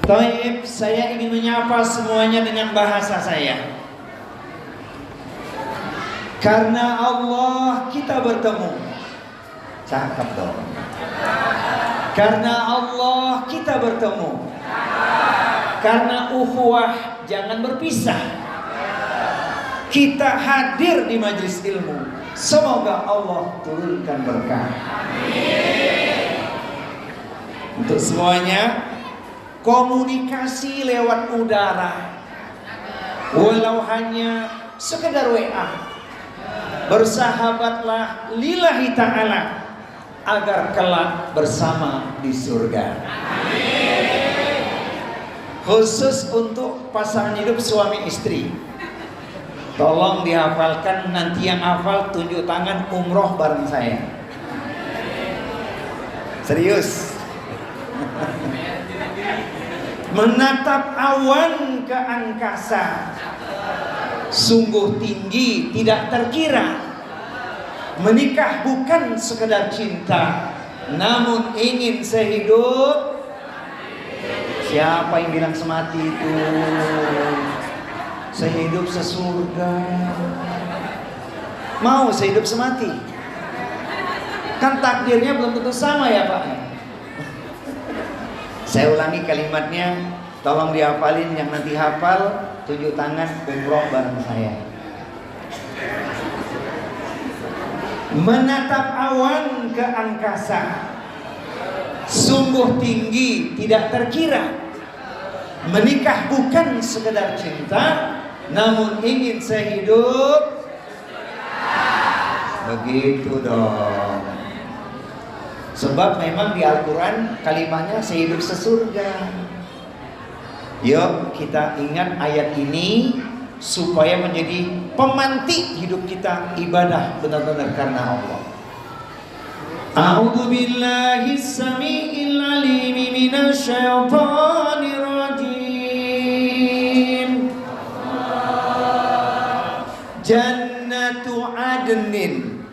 Taib, saya ingin menyapa semuanya dengan bahasa saya. Karena Allah kita bertemu. Cakep dong. Karena Allah kita bertemu. Karena ukhuwah jangan berpisah. Kita hadir di majelis ilmu. Semoga Allah turunkan berkah. Untuk semuanya, komunikasi lewat udara, walau hanya sekedar WA, bersahabatlah lillahi ta'ala agar kelak bersama di surga. Khusus untuk pasangan hidup suami istri, tolong dihafalkan, nanti yang hafal tunjuk tangan umroh bareng saya. Serius. Menatap awan ke angkasa, sungguh tinggi tidak terkira. Menikah bukan sekedar cinta, namun ingin sehidup. Siapa yang bilang semati itu? Sehidup sesurga. Mau sehidup semati? Kan takdirnya belum tentu sama ya Pak. Saya ulangi kalimatnya, tolong dihafalin, yang nanti hafal tunjuk tangan umroh bareng saya. Menatap awan ke angkasa, sungguh tinggi tidak terkira. Menikah bukan sekedar cinta, namun ingin sehidup. Begitu dong. Sebab memang di Al-Quran kalimatnya sehidup sesurga. Yuk kita ingat ayat ini supaya menjadi pemantik hidup kita ibadah benar-benar karena Allah. A'udzu billahi samii'il 'aliim minasy syaithaanir rajiim. Jannatu 'adnin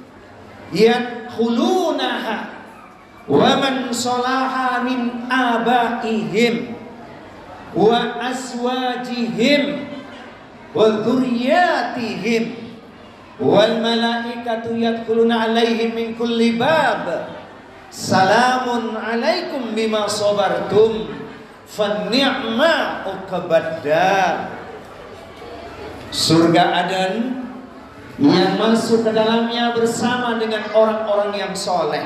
yadkhulunaha wa man salaha min abaihim wa aswajihim wa dzurriyyatihim wal malaikatu yadkhuluna alaihim min kulli bab salamun alaikum bima sabartum fa ni'ma uqbad dar. Surga Aden yang masuk ke dalamnya bersama dengan orang-orang yang soleh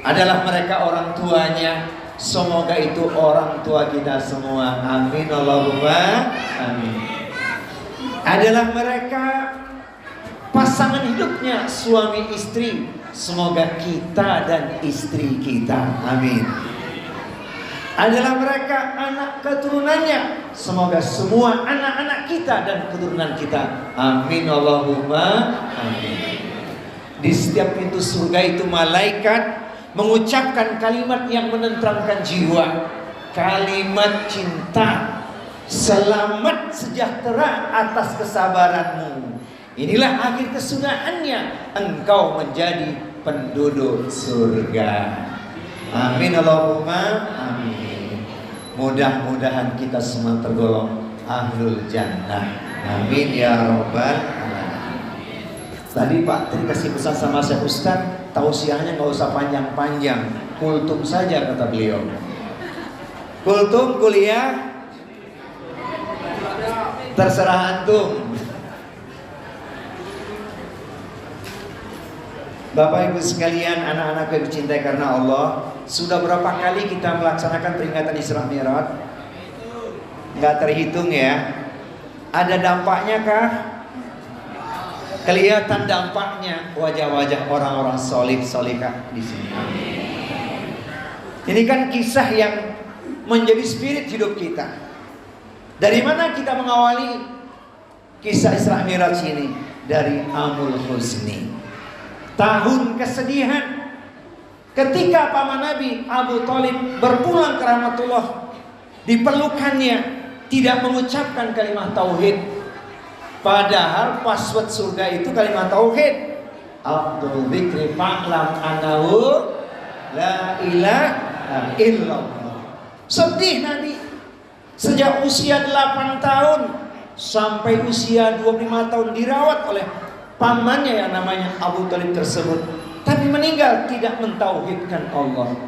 adalah mereka orang tuanya. Semoga itu orang tua kita semua. Amin Allahumma amin. Adalah mereka pasangan hidupnya suami istri. Semoga kita dan istri kita. Amin. Adalah mereka anak keturunannya. Semoga semua anak-anak kita dan keturunan kita. Amin Allahumma amin. Di setiap pintu surga itu malaikat mengucapkan kalimat yang menenteramkan jiwa, kalimat cinta, selamat sejahtera atas kesabaranmu. Inilah akhir kesudahannya, engkau menjadi penduduk surga. Amin Allahumma amin. Mudah-mudahan kita semua tergolong ahlul jannah. Amin ya rabbal alamin. Tadi Pak Tri kasih pesan sama saya, Ustaz, tausiahnya nggak usah panjang-panjang, kultum saja kata beliau. Kultum kuliah terserah antum. Bapak Ibu sekalian, anak-anak yang dicintai karena Allah, sudah berapa kali kita melaksanakan peringatan Isra Mi'raj? Nggak terhitung ya. Ada dampaknya kah? Kelihatan dampaknya wajah-wajah orang-orang solih solihah di sini. Ini kan kisah yang menjadi spirit hidup kita. Dari mana kita mengawali kisah Isra Mi'raj ini? Dari Amul Husni, tahun kesedihan. Ketika paman Nabi Abu Thalib berpulang ke rahmatullah, diperlukannya tidak mengucapkan kalimat tauhid. Padahal password surga itu kalimat tauhid. Abdul dzikri fa'lam annahu la ilaha illallah. Sedih Nabi, Sejak usia 8 tahun sampai usia 25 tahun dirawat oleh pamannya yang namanya Abu Thalib tersebut, tapi meninggal tidak mentauhidkan Allah.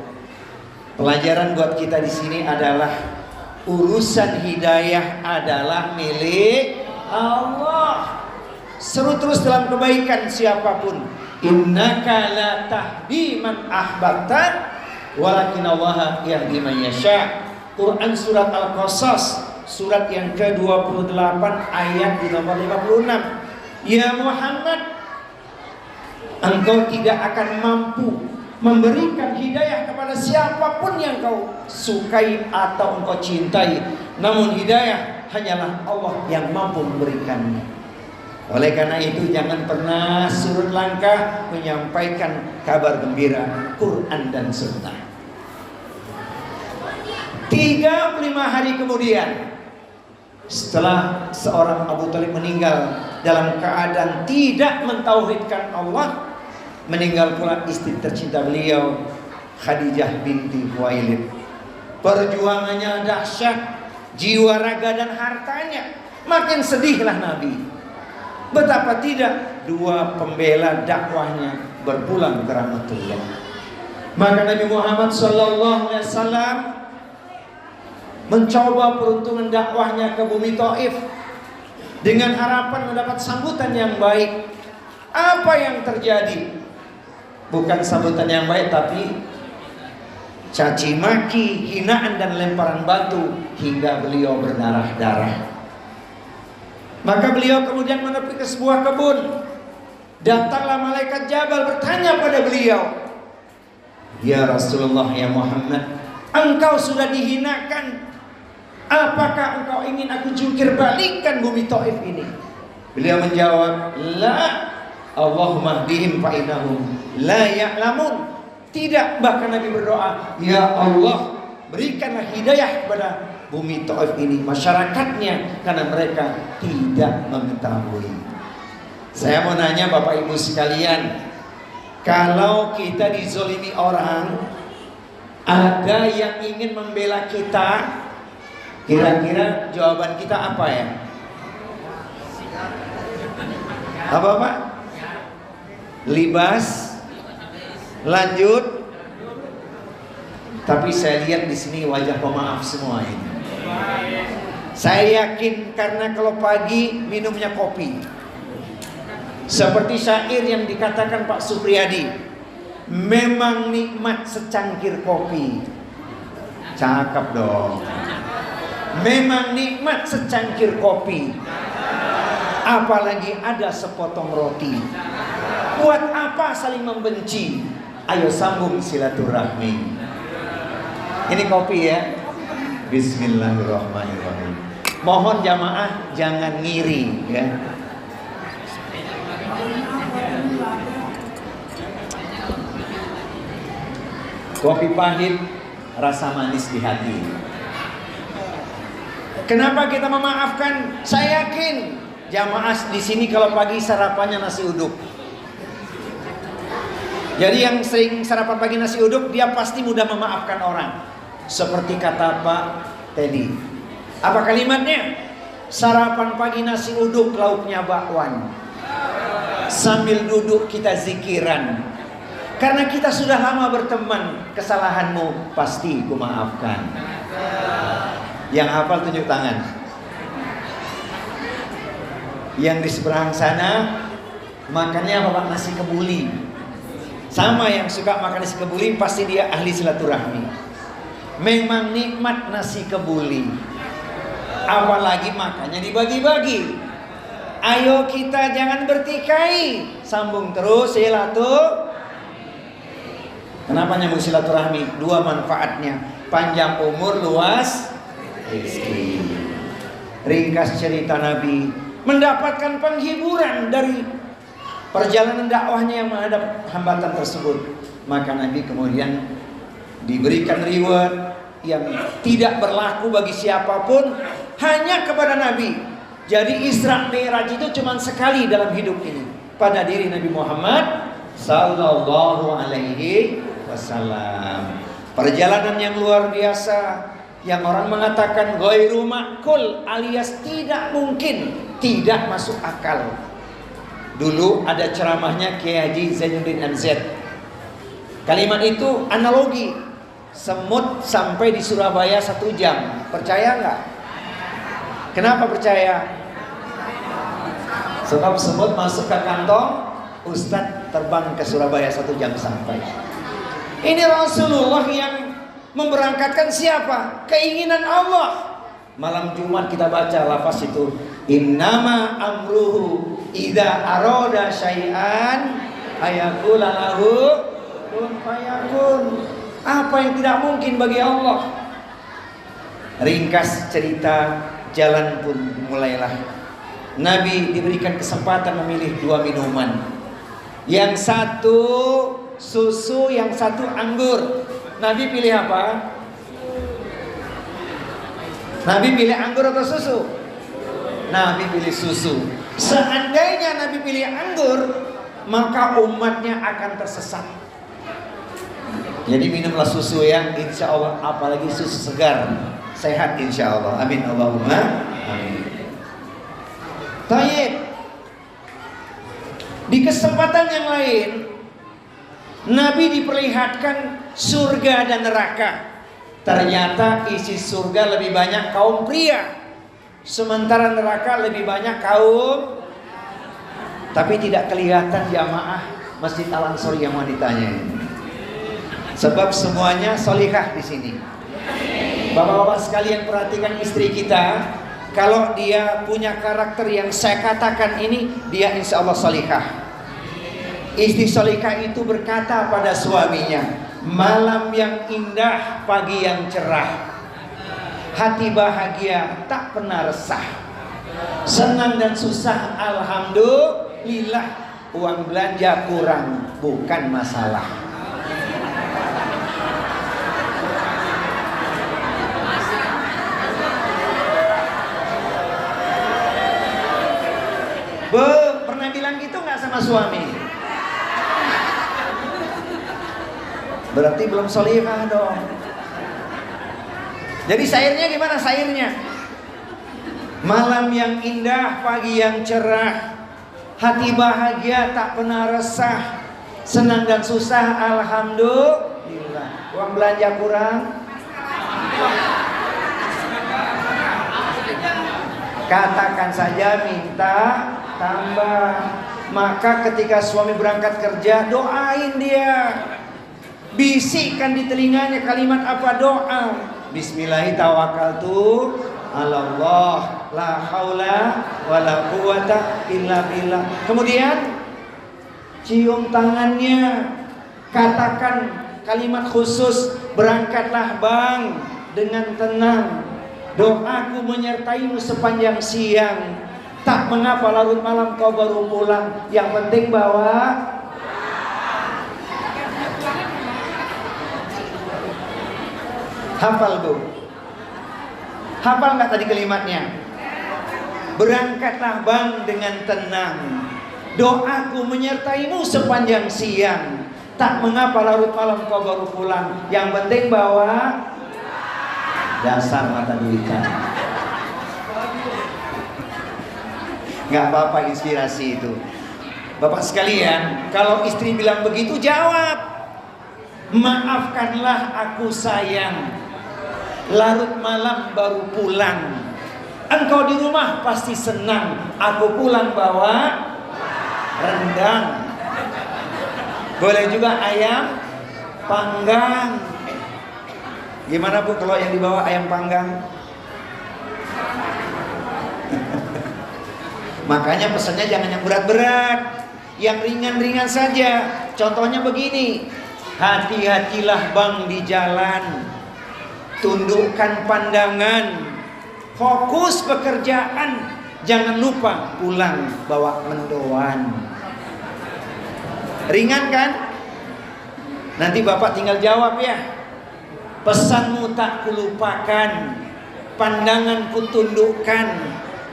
Pelajaran buat kita di sini adalah urusan hidayah adalah milik Allah. Seru terus dalam kebaikan siapapun. Innaka la tahdi man ahbabta walakin Allah yahdi man yasha. Quran surat Al-Qasas surat yang ke-28 ayat di nomor 56. Ya Muhammad, engkau tidak akan mampu memberikan hidayah kepada siapapun yang kau sukai atau engkau cintai. Namun hidayah hanyalah Allah yang mampu memberikannya. Oleh karena itu jangan pernah surut langkah menyampaikan kabar gembira Quran dan Sunnah. 35 hari kemudian, setelah seorang Abu Thalib meninggal dalam keadaan tidak mentauhidkan Allah, meninggal pula istri tercinta beliau, Khadijah binti Khuwailid. Perjuangannya dahsyat, jiwa, raga dan hartanya. Makin sedihlah Nabi. Betapa tidak, dua pembela dakwahnya berpulang ke rahmatullah. Maka Nabi Muhammad SAW mencoba peruntungan dakwahnya ke bumi Taif dengan harapan mendapat sambutan yang baik. Apa yang terjadi? Bukan sambutan yang baik, tapi caci maki, hinaan dan lemparan batu hingga beliau berdarah-darah. Maka beliau kemudian menepi ke sebuah kebun. Datanglah malaikat Jabal bertanya pada beliau, "Ya Rasulullah, ya Muhammad, engkau sudah dihinakan. Apakah engkau ingin aku jungkir balikkan bumi Taif ini?" Beliau menjawab, "La, Allahumma hdihim fa innahum la ya'lamun." Tidak, bahkan Nabi berdoa, "Ya Allah, berikanlah hidayah kepada bumi Taif ini, masyarakatnya, karena mereka tidak mengetahui." Saya mau nanya Bapak Ibu sekalian, kalau kita dizolimi orang, ada yang ingin membela kita, kira-kira jawaban kita apa ya? Apa Pak? Libas, lanjut. Tapi saya lihat di sini wajah pemaaf semua ini. Saya yakin karena kalau pagi minumnya kopi. Seperti syair yang dikatakan Pak Supriyadi, memang nikmat secangkir kopi. Cakep dong. Memang nikmat secangkir kopi, apalagi ada sepotong roti. Buat apa saling membenci? Ayo sambung silaturahmi. Ini kopi ya. Bismillahirrahmanirrahim. Mohon jamaah jangan ngiri ya. Kopi pahit, rasa manis di hati. Kenapa kita memaafkan? Saya yakin jamaah di sini kalau pagi sarapannya nasi uduk. Jadi yang sering sarapan pagi nasi uduk, dia pasti mudah memaafkan orang. Seperti kata Pak Teddy. Apa kalimatnya? Sarapan pagi nasi uduk, lauknya bakwan. Sambil duduk kita zikiran. Karena kita sudah lama berteman, kesalahanmu pasti ku maafkan. Yang hafal tunjuk tangan. Yang di seberang sana makannya apa Pak? Nasi kebuli. Sama yang suka makan nasi kebuli pasti dia ahli silaturahmi. Memang nikmat nasi kebuli. Apalagi makannya dibagi-bagi. Ayo kita jangan bertikai. Sambung terus silaturahmi. Kenapa nyambung silaturahmi? Dua manfaatnya. Panjang umur, luas rezeki. Ringkas cerita Nabi, mendapatkan penghiburan dari perjalanan dakwahnya yang menghadap hambatan tersebut. Maka Nabi kemudian diberikan reward yang tidak berlaku bagi siapapun, hanya kepada Nabi. Jadi Isra Mi'raj itu cuma sekali dalam hidup ini, pada diri Nabi Muhammad sallallahu alaihi wasallam. Perjalanan yang luar biasa, yang orang mengatakan ghairu ma'qul alias tidak mungkin, tidak masuk akal. Dulu ada ceramahnya Kiai Haji Zainuddin MZ. Kalimat itu analogi. Semut sampai di Surabaya 1 jam. Percaya nggak? Kenapa percaya? Sebab semut masuk ke kantong, Ustadz terbang ke Surabaya 1 jam sampai. Ini Rasulullah yang memberangkatkan siapa? Keinginan Allah. Malam Jumat kita baca lafaz itu, innama amruhu idza arada syai'an ayaqula lahu kun fayakun. Apa yang tidak mungkin bagi Allah? Ringkas cerita, jalan pun mulailah. Nabi diberikan kesempatan memilih 2 minuman. Yang satu susu, yang satu anggur. Nabi pilih apa? Nabi pilih anggur atau susu? Nabi pilih susu. Seandainya Nabi pilih anggur, maka umatnya akan tersesat. Jadi minumlah susu yang insya Allah, apalagi susu segar, sehat insya Allah. Amin Allahumma amin. Tayyib. Di kesempatan yang lain, Nabi diperlihatkan surga dan neraka. Ternyata isi surga lebih banyak kaum pria, sementara neraka lebih banyak kaum. Tapi tidak kelihatan jamaah Masjid Al Ansor yang wanitanya ini. Sebab semuanya solihah di sini. Bapak-bapak sekalian, perhatikan istri kita. Kalau dia punya karakter yang saya katakan ini, dia insya Allah solihah. Istri solihah itu berkata pada suaminya, malam yang indah, pagi yang cerah, hati bahagia, tak pernah resah, senang dan susah, alhamdulillah, uang belanja kurang, bukan masalah. Pernah bilang gitu nggak sama suami? Berarti belum solihah dong. Jadi syairnya gimana syairnya? Malam yang indah, pagi yang cerah, hati bahagia, tak pernah resah, senang dan susah, alhamdulillah. Uang belanja kurang, katakan saja minta tambah. Maka ketika suami berangkat kerja, doain dia, bisikkan di telinganya kalimat apa? Doa. Bismillahirrahmanirrahim. Allah, la haula wala quwata illa billah. Kemudian cium tangannya, katakan kalimat khusus, berangkatlah bang dengan tenang, doaku menyertaimu sepanjang siang. Tak mengapa larut malam kau baru pulang, yang penting bawa. Hafal bu? Hafal nggak tadi kalimatnya? Berangkatlah bang dengan tenang, doaku menyertaimu sepanjang siang. Tak mengapa larut malam kau baru pulang, yang penting bawa. Dasar mata duitan. Nggak apa-apa inspirasi itu. Bapak sekalian, kalau istri bilang begitu, jawab, maafkanlah aku sayang, larut malam baru pulang. Engkau di rumah pasti senang, aku pulang bawa rendang. Boleh juga ayam panggang. Gimana bu kalau yang dibawa ayam panggang? Makanya pesannya jangan yang berat-berat, yang ringan-ringan saja. Contohnya begini, hati-hatilah bang di jalan, tundukkan pandangan, fokus pekerjaan, jangan lupa pulang bawa mendoan. Ringan kan? Nanti bapak tinggal jawab ya. Pesanmu tak kulupakan, pandanganku tundukkan,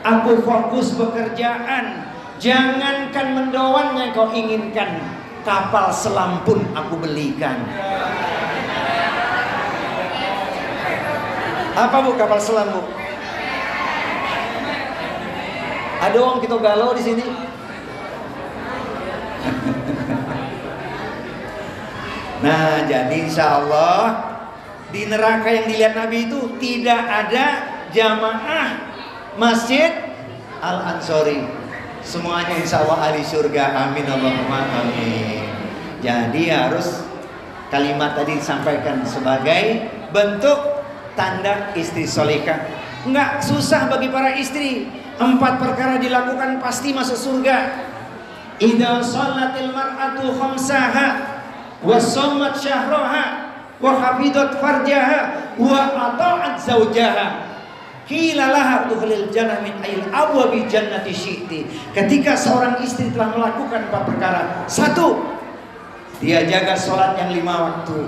aku fokus pekerjaan. Jangankan mendoan yang kau inginkan, kapal selam pun aku belikan. Apa Bu kapal selam Bu? Ada orang kita galau di sini. Nah, jadi insya Allah di neraka yang dilihat Nabi itu tidak ada jamaah Masjid Al-Ansori. Semuanya insya Allah ahli surga. Amin Allahumma amin. Jadi harus kalimat tadi disampaikan sebagai bentuk tanda istri solehah. Enggak susah bagi para istri. 4 perkara dilakukan pasti masuk surga. Idza shalatil mar'atu khamsaha wa shammat syahraha wa hafidat farjaha wa ata'at zawjaha qila laha udkhulil jannah min ayil abwabi jannati syi'ti. Ketika seorang istri telah melakukan 4 perkara. 1, dia jaga sholat yang 5 waktu.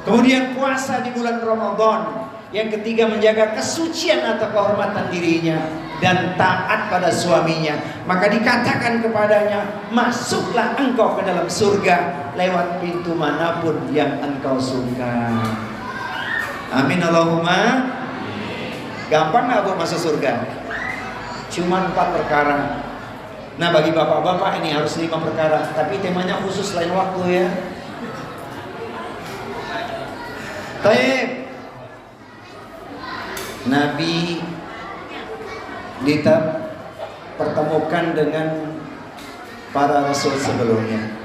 Kemudian puasa di bulan Ramadan. Yang ketiga, menjaga kesucian atau kehormatan dirinya dan taat pada suaminya. Maka dikatakan kepadanya, masuklah engkau ke dalam surga lewat pintu manapun yang engkau suka. Amin Allahumma. Gampang nggak buat masuk surga? Cuma 4 perkara. Nah, bagi bapak-bapak ini harus 5 perkara. Tapi temanya khusus lain waktu ya. Baik. Nabi dipertemukan dengan para rasul sebelumnya.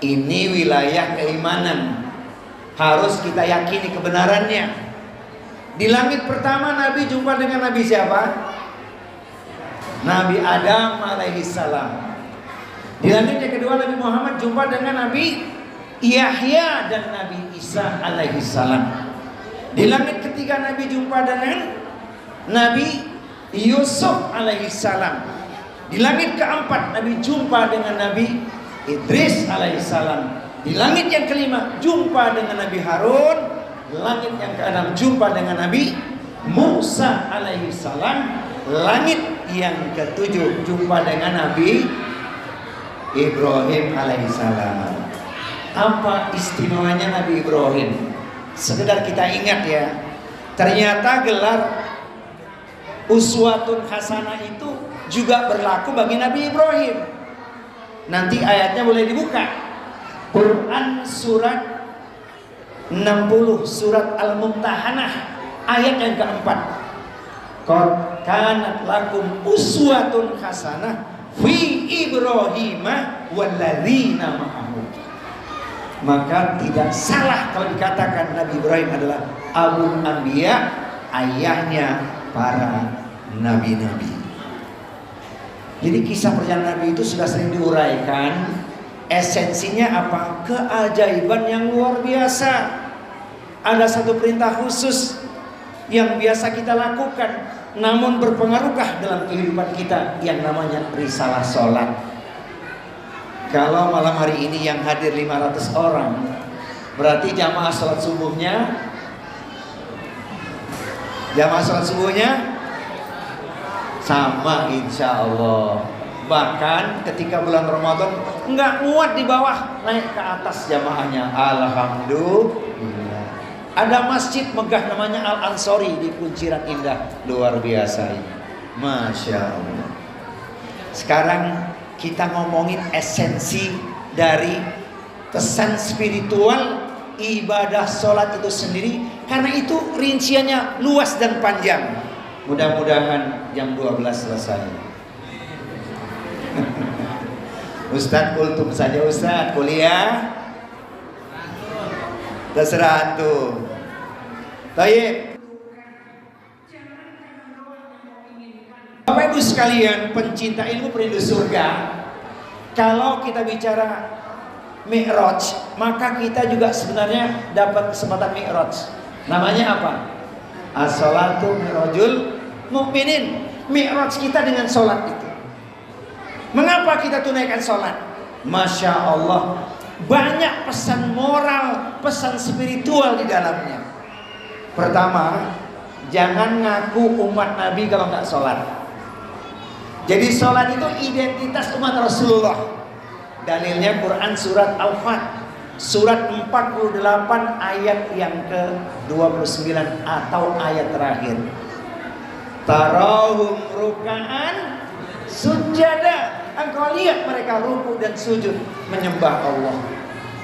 Ini wilayah keimanan, harus kita yakini kebenarannya. Di langit pertama Nabi jumpa dengan Nabi siapa? Nabi Adam alaihissalam. Di langit yang kedua Nabi Muhammad jumpa dengan Nabi Yahya dan Nabi Isa alaihissalam. Di langit ketiga Nabi jumpa dengan Nabi Yusuf alaihissalam. Di langit keempat Nabi jumpa dengan Nabi Idris alaihissalam. Di langit yang kelima jumpa dengan Nabi Harun. Langit yang keenam jumpa dengan Nabi Musa alaihissalam. Langit yang ketujuh jumpa dengan Nabi Ibrahim alaihissalam. Apa istimewanya Nabi Ibrahim? Sekedar kita ingat ya, ternyata gelar uswatun hasanah itu juga berlaku bagi Nabi Ibrahim. Nanti ayatnya boleh dibuka. Quran surat 60, surat Al-Mumtahanah, ayat yang keempat. Qad kanat lakum uswatun hasanah fi Ibrahima walladzina ma'ahu. Maka tidak salah kalau dikatakan Nabi Ibrahim adalah Abul Anbiya, ayahnya para nabi-nabi. Jadi kisah perjalanan Nabi itu sudah sering diuraikan. Esensinya apa? Keajaiban yang luar biasa. Ada satu perintah khusus yang biasa kita lakukan, namun berpengaruhkah dalam kehidupan kita, yang namanya risalah sholat. Kalau malam hari ini yang hadir 500 orang, berarti jamaah sholat subuhnya sama insya Allah. Bahkan ketika bulan Ramadan nggak muat di bawah, naik ke atas jamaahnya. Alhamdulillah. Ada masjid megah namanya Al-Ansori di Kunciran Indah. Luar biasa ini, Masya Allah. Sekarang kita ngomongin esensi dari pesan spiritual ibadah sholat itu sendiri, karena itu rinciannya luas dan panjang. Mudah-mudahan jam 12 selesai. Ustadz kultum saja Ustadz, kuliah terserah tuh. Baik. Bapak Ibu sekalian, pencinta ilmu perindu surga, kalau kita bicara Mi'raj, maka kita juga sebenarnya dapat kesempatan Mi'raj. Namanya apa? As-salatu mi'rajul mu'minin. Mi'raj kita dengan sholat itu. Mengapa kita tunaikan sholat? Masya Allah, banyak pesan moral, pesan spiritual di dalamnya. Pertama, jangan ngaku umat Nabi kalau nggak sholat. Jadi sholat itu identitas umat Rasulullah. Dalilnya Quran surat Al-Fat. Surat 48 ayat yang ke-29 atau ayat terakhir. Tarahum ruka'an sujada. Engkau lihat mereka ruku dan sujud menyembah Allah.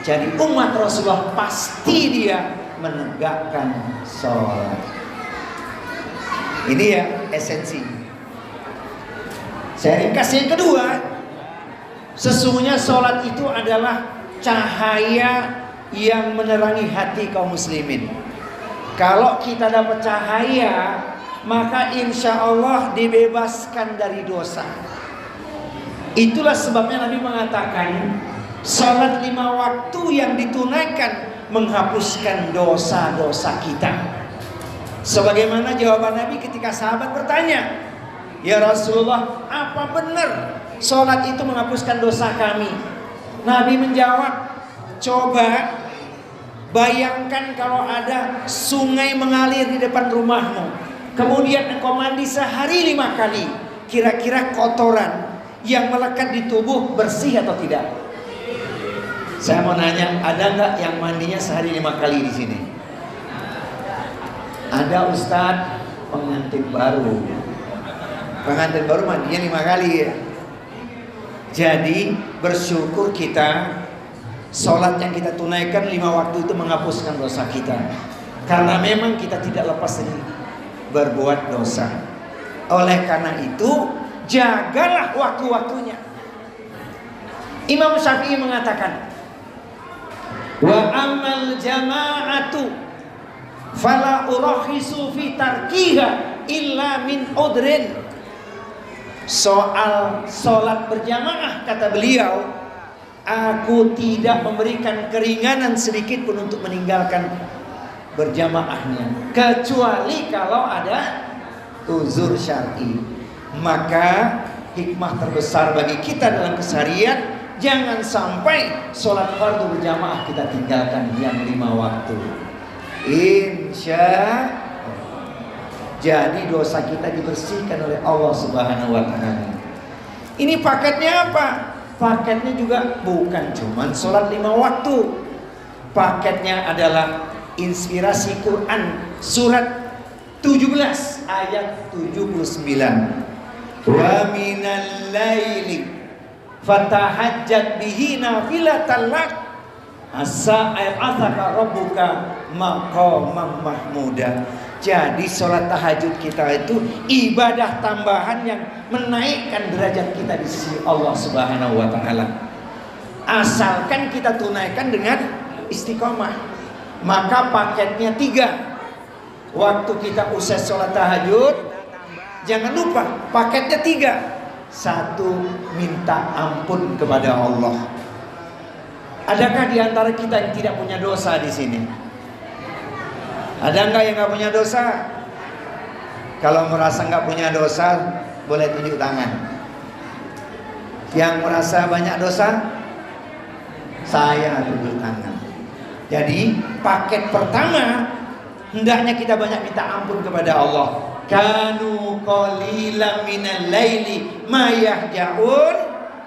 Jadi umat Rasulullah pasti dia menegakkan sholat. Ini ya esensi. Saya ringkas yang kedua. Sesungguhnya sholat itu adalah cahaya yang menerangi hati kaum muslimin. Kalau kita dapat cahaya, maka insya Allah dibebaskan dari dosa. Itulah sebabnya Nabi mengatakan sholat 5 waktu yang ditunaikan menghapuskan dosa-dosa kita. Sebagaimana jawaban Nabi ketika sahabat bertanya, "Ya Rasulullah, apa benar sholat itu menghapuskan dosa kami?" Nabi menjawab, "Coba bayangkan kalau ada sungai mengalir di depan rumahmu, kemudian engkau mandi sehari 5 kali. Kira-kira kotoran yang melekat di tubuh bersih atau tidak?" Saya mau nanya, ada nggak yang mandinya sehari 5 kali di sini? Ada Ustadz, pengantin baru. Pengantin baru mandinya 5 kali ya. Jadi bersyukur kita, sholat yang kita tunaikan 5 waktu itu menghapuskan dosa kita. Karena memang kita tidak lepas dari berbuat dosa. Oleh karena itu, jagalah waktu-waktunya. Imam Syafi'i mengatakan, "Wa amal jama'atu fala urakhisu fi tarkiha illa min udrin." Soal sholat berjamaah, kata beliau, aku tidak memberikan keringanan sedikit pun untuk meninggalkan berjamaahnya, kecuali kalau ada uzur syar'i. Maka hikmah terbesar bagi kita dalam keseharian, jangan sampai sholat fardu berjamaah kita tinggalkan yang 5 waktu. Insya jadi dosa kita dibersihkan oleh Allah Subhanahu wa Ta'ala. Ini paketnya apa? Paketnya juga bukan cuma sholat 5 waktu. Paketnya adalah inspirasi Quran surat 17 ayat 79. Wa minal laili fatahajjat bihi nafilatan lak asa ay'athaka rabbuka maqaman mahmuda. Jadi sholat tahajud kita itu ibadah tambahan yang menaikkan derajat kita di sisi Allah Subhanahu wa Ta'ala. Asalkan kita tunaikan dengan istiqomah. Maka paketnya 3. Waktu kita usai sholat tahajud, jangan lupa paketnya 3. 1, minta ampun kepada Allah. Adakah di antara kita yang tidak punya dosa di sini? Ada nggak yang nggak punya dosa? Kalau merasa nggak punya dosa, boleh tunjuk tangan. Yang merasa banyak dosa, saya tunjuk tangan. Jadi paket pertama, hendaknya kita banyak minta ampun kepada Allah. Kanu qalilan minal laili ma yahjaun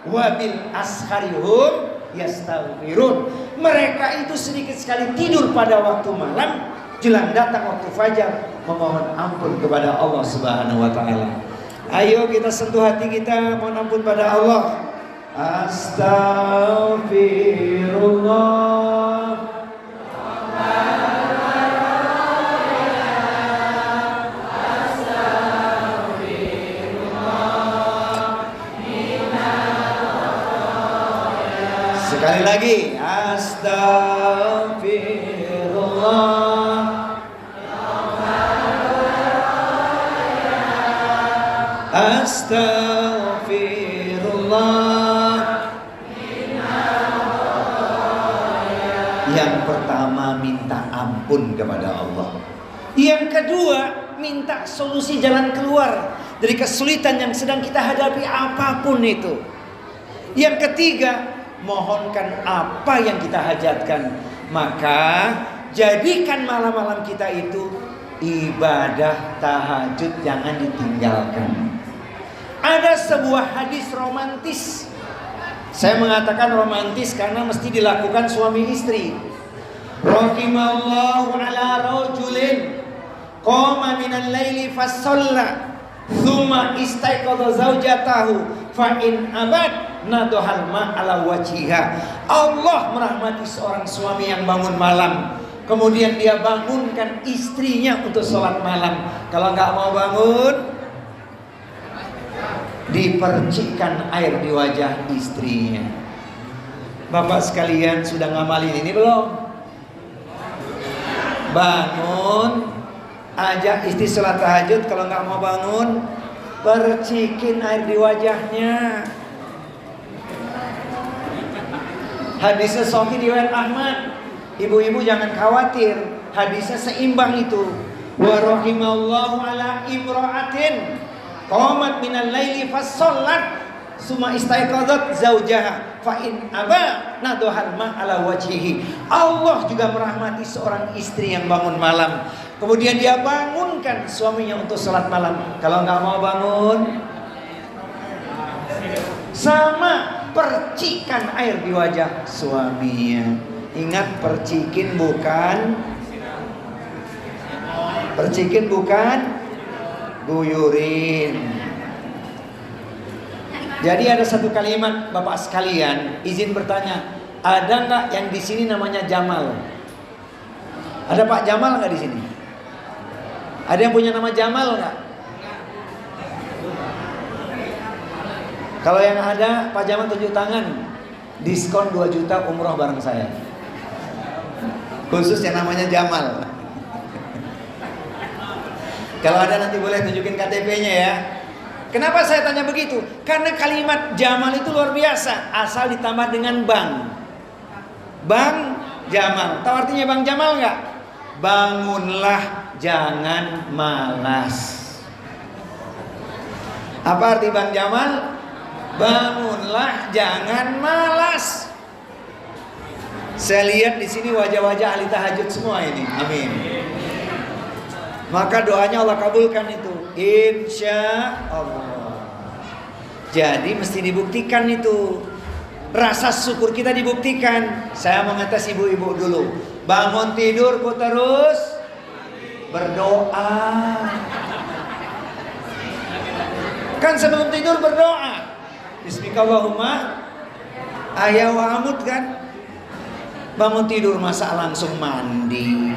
wa bil asharihum yastaghfirun. Mereka itu sedikit sekali tidur pada waktu malam, jelang datang waktu fajar memohon ampun kepada Allah Subhanahu wa Ta'ala. Ayo kita sentuh hati kita, mohon ampun pada Allah. Astaghfirullah. Sekali lagi, astaghfirullah. Astaghfirullah. Yang pertama, minta ampun kepada Allah. Yang kedua, minta solusi jalan keluar dari kesulitan yang sedang kita hadapi, apapun itu. Yang ketiga, mohonkan apa yang kita hajatkan. Maka jadikan malam-malam kita itu ibadah tahajud, jangan ditinggalkan. Ada sebuah hadis romantis Saya mengatakan romantis karena mesti dilakukan suami istri. Rahimallahu ala rajulin qama minal laili fasalla thumma istaiqadha zaujatahu fa in abad nadohal ma ala wajhiha. Allah merahmati seorang suami yang bangun malam, kemudian dia bangunkan istrinya untuk sholat malam. Kalau nggak mau bangun, dipercikkan air di wajah istrinya. Bapak sekalian sudah ngamalin ini belum? Bangun, ajak istri sholat tahajud. Kalau nggak mau bangun, percikin air di wajahnya. Hadisnya sahih riwayat Ahmad. Ibu-ibu jangan khawatir, hadisnya seimbang itu. Wa rahimallahu ala imra'atin qamat minal laili fassallat summa istaiqadzat zaujaha fa in aba nadohal ma ala wajhihi. Allah juga merahmati seorang istri yang bangun malam, kemudian dia bangunkan suaminya untuk salat malam. Kalau nggak mau bangun, sama percikan air di wajah suaminya. Ingat, percikin bukan guyurin. Jadi ada satu kalimat, Bapak sekalian, izin bertanya, ada nggak yang di sini namanya Jamal? Ada Pak Jamal nggak di sini? Ada yang punya nama Jamal nggak? Kalau yang ada, Pak Jamal tunjuk tangan. Diskon 2 juta umroh bareng saya. Khusus yang namanya Jamal. Kalau ada nanti boleh tunjukin KTP-nya ya. Kenapa saya tanya begitu? Karena kalimat Jamal itu luar biasa. Asal ditambah dengan Bang. Bang Jamal. Tahu artinya Bang Jamal nggak? Bangunlah, jangan malas. Apa arti Bang Jamal? Bangunlah, jangan malas. Saya lihat di sini wajah-wajah ahli tahajud semua ini. Amin. Maka doanya Allah kabulkan itu, insya Allah. Jadi mesti dibuktikan itu. Rasa syukur kita dibuktikan. Saya mau ngetes ibu-ibu dulu. Bangun tidur kok terus berdoa. Kan sebelum tidur berdoa. Bismillahirrahmanirrahim. Ayah wa amud kan. Bangun tidur masa langsung mandi.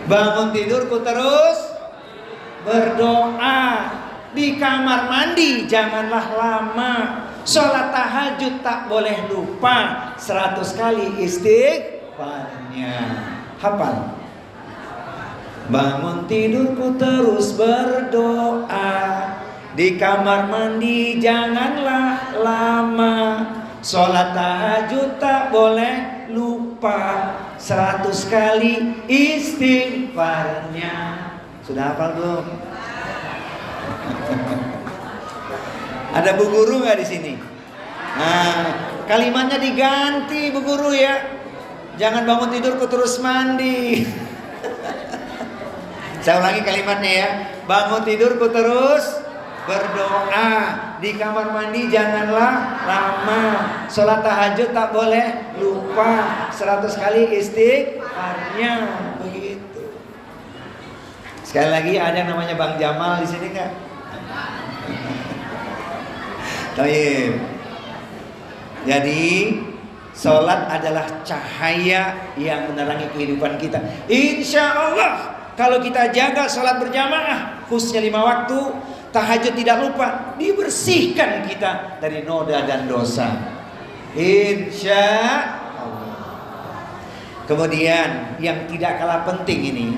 Bangun tidur ku terus berdoa. Di kamar mandi janganlah lama. Sholat tahajud tak boleh lupa. 100 kali istighfarnya. Hafal. Bangun tidur ku terus berdoa. Di kamar mandi janganlah lama. Sholat tahajud tak boleh lupa. 100 kali istighfarnya. Sudah hafal belum? Ada Bu Guru nggak di sini? Nah, kalimatnya diganti Bu Guru ya. Jangan bangun tidur ku terus mandi. Saya ulangi kalimatnya ya. Bangun tidur ku terus berdoa. Di kamar mandi janganlah lama. Sholat tahajud tak boleh lupa. 100 kali istighfarnya. Begitu. Sekali lagi, ada yang namanya Bang Jamal di sini nggak? Taib. Jadi sholat adalah cahaya yang menerangi kehidupan kita. Insya Allah kalau kita jaga sholat berjamaah, khususnya 5 waktu, tahajud tidak lupa, dibersihkan kita dari noda dan dosa. Insya Allah. Kemudian yang tidak kalah penting ini,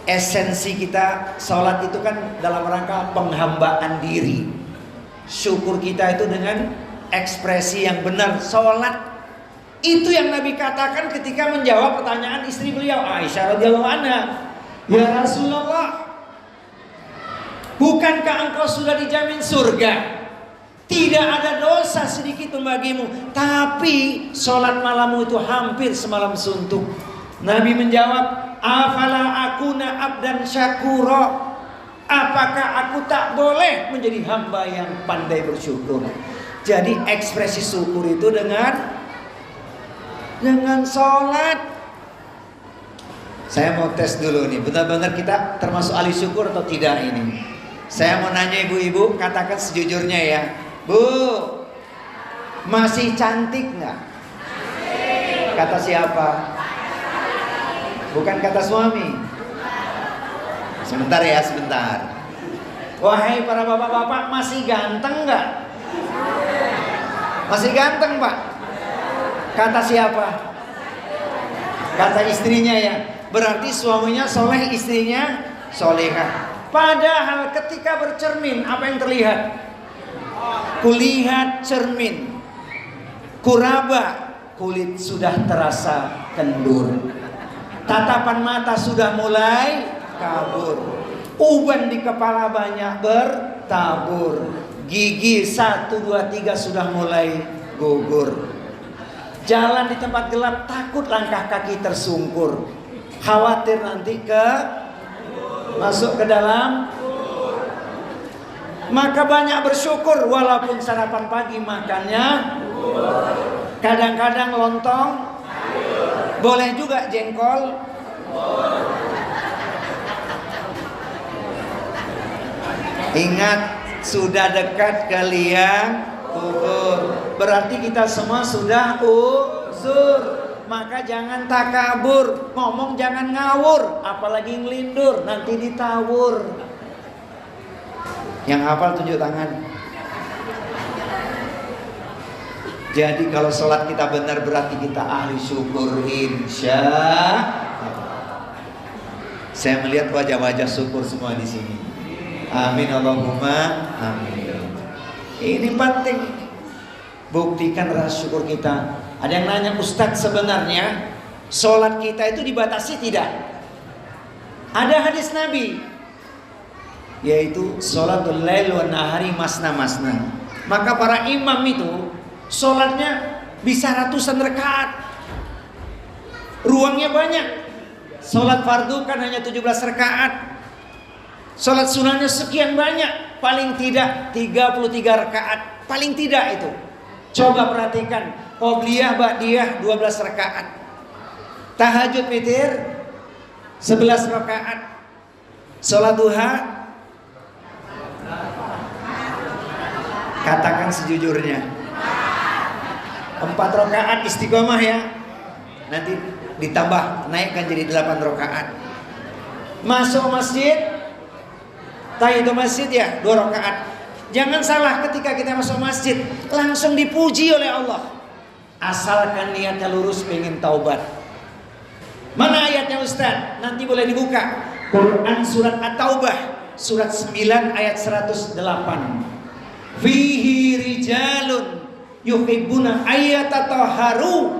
esensi kita sholat itu kan dalam rangka penghambaan diri. Syukur kita itu dengan ekspresi yang benar. Sholat itu yang Nabi katakan ketika menjawab pertanyaan istri beliau Aisyah radhiyallahu anha. Ya Rasulullah, bukankah engkau sudah dijamin surga? Tidak ada dosa sedikit pun bagimu, tapi sholat malammu itu hampir semalam suntuk. Nabi menjawab, afala akuna abdan syakura. Apakah aku tak boleh menjadi hamba yang pandai bersyukur? Jadi ekspresi syukur itu dengan sholat. Saya mau tes dulu nih, benar-benar kita termasuk ahli syukur atau tidak ini. Saya mau nanya ibu-ibu, katakan sejujurnya ya, Bu, masih cantik nggak? Kata siapa? Bukan kata suami. Sebentar ya, sebentar. Wahai para bapak-bapak, masih ganteng nggak? Masih ganteng, Pak? Kata siapa? Kata istrinya ya. Berarti suaminya soleh, istrinya soleha. Padahal ketika bercermin, apa yang terlihat? Kulihat cermin, kuraba, kulit sudah terasa kendur, tatapan mata sudah mulai kabur, uban di kepala banyak bertabur, gigi 1, 2, 3 sudah mulai gugur. Jalan di tempat gelap takut langkah kaki tersungkur, khawatir nanti masuk ke dalam. Maka banyak bersyukur walaupun sarapan pagi makannya kadang-kadang lontong, boleh juga jengkol. Ingat, sudah dekat ke liang kubur. Berarti kita semua sudah uzur. Maka jangan takabur, ngomong jangan ngawur, apalagi ngelindur, nanti ditawur. Yang hafal tunjuk tangan. Jadi kalau sholat kita benar berarti kita ahli syukur, insya Allah. Saya melihat wajah-wajah syukur semua di sini. Amin Allahumma amin. Ini penting. Buktikan rasa syukur kita. Ada yang nanya, Ustadz, sebenarnya sholat kita itu dibatasi tidak? Ada hadis Nabi, yaitu sholatul lail wa nahari masna masna. Maka para imam itu sholatnya bisa ratusan rakaat, ruangnya banyak. Sholat fardu kan hanya 17 rakaat, sholat sunahnya sekian banyak, paling tidak 33 rakaat, paling tidak itu. Coba perhatikan, qobliyah ba'diyah 12 rakaat, tahajud witir 11 rakaat, sholat duha, katakan sejujurnya 4 rakaat istiqomah ya. Nanti ditambah, naikkan jadi 8 rakaat. Masuk masjid, tahiyatul masjid ya 2 rakaat. Jangan salah, ketika kita masuk masjid langsung dipuji oleh Allah, asalkan niatnya lurus, pengen taubat. Mana ayatnya Ustaz? Nanti boleh dibuka. Quran surat At-Taubah surat 9 ayat 108. Fihi rijalun yuhibbuna ayyatatahharu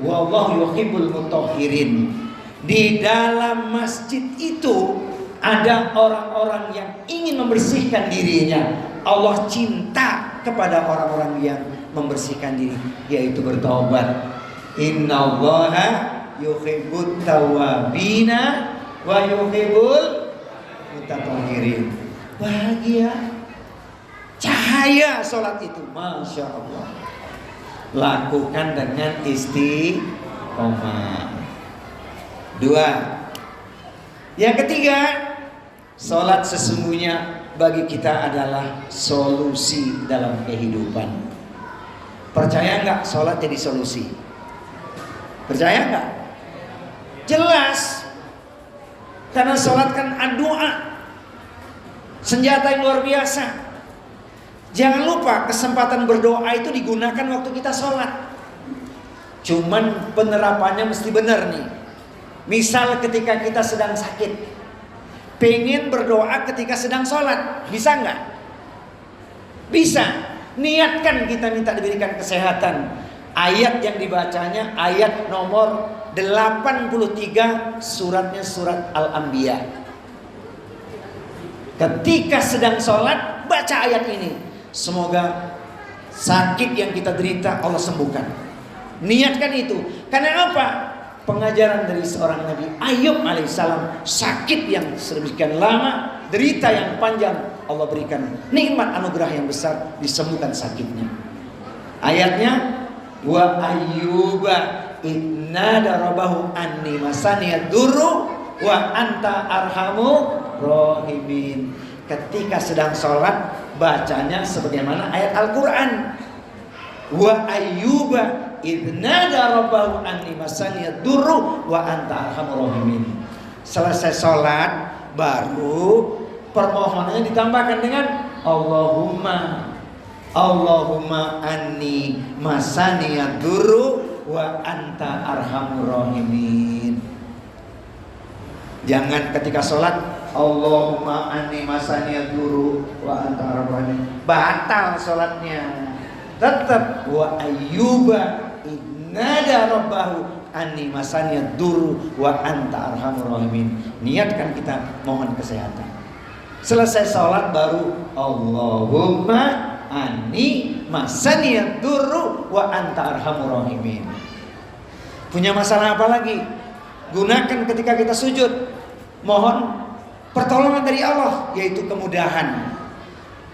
wallahu yuhibbul mutahhirin. Di dalam masjid itu ada orang-orang yang ingin membersihkan dirinya. Allah cinta kepada orang-orang yang membersihkan diri, yaitu bertaubat. Innallaha yuhibbut tawwabina wa yuhibbul mutatahhirin. Bahagia, cahaya sholat itu, masya Allah. Lakukan dengan istiqomah. 2. Yang ketiga, sholat sesungguhnya bagi kita adalah solusi dalam kehidupan. Percaya nggak sholat jadi solusi? Percaya nggak? Jelas. Karena sholat kan doa, senjata yang luar biasa. Jangan lupa kesempatan berdoa itu digunakan waktu kita sholat. Cuman penerapannya mesti benar nih. Misal ketika kita sedang sakit, pengen berdoa ketika sedang sholat, bisa nggak? Bisa. Niatkan kita minta diberikan kesehatan. Ayat yang dibacanya ayat nomor 83, suratnya surat Al-Anbiya. Ketika sedang sholat, baca ayat ini. Semoga sakit yang kita derita Allah sembuhkan. Niatkan itu. Karena apa? Pengajaran dari seorang Nabi Ayub alaihissalam, sakit yang sedemikian lama, derita yang panjang, Allah berikan nikmat anugerah yang besar, disembuhkan sakitnya. Ayatnya wa ayyuba idnada rabbahu anni masaniyad durru wa anta arhamu rahimin. Ketika sedang sholat bacanya sebagaimana ayat Al-Quran. Wa ayyuba idnada rabbahu anni masaniyad durru wa anta arhamur rahimin. Selesai sholat baru permohonannya ditambahkan dengan Allahumma anni masaniyad durru wa anta arhamur rahimin. Jangan ketika sholat Allahumma anni masaniyad durru wa anta arhamur rahimin, batal sholatnya. Tetap wa ayyuba idnada rabbahu anni masaniyad durru wa anta arhamur rahimin. Niatkan kita mohon kesehatan. Selesai sholat baru Allahumma anni masaniyad durru wa anta arhamur rahimin. Punya masalah apa lagi? Gunakan ketika kita sujud. Mohon pertolongan dari Allah, yaitu kemudahan.